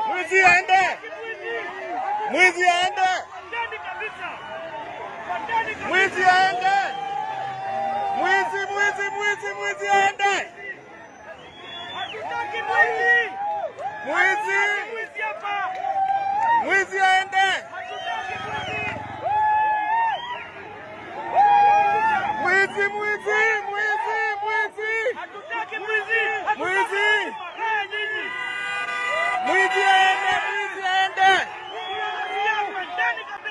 Mwizi aende. Mwizi aende. Mwizi aende. Mwizi aende. Hatutaki mwizi. Mwizi hapa. Mwizi aende. Hatutaki mwizi. Hatutaki mwizi. Mwizi. Mwizi aende.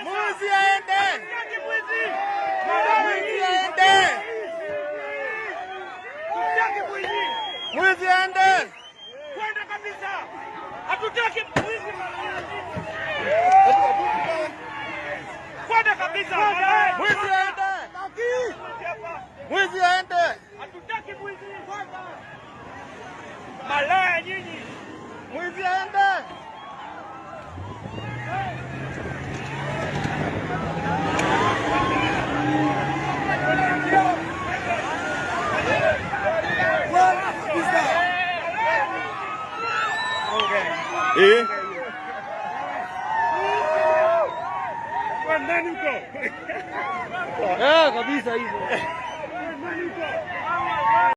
Mwizi aende. Hatutaki mwizi. Mwizi aende. Hatutaki mwizi. Mwizi aende. Kwenda kabisa. Hatutaki mwizi. Kwenda kabisa. Mwizi aende. Mwizi aende. Hatutaki mwizi. Malaya nyinyi. Mwizi aende. Kwa ndani huko. Kabisa hivyo.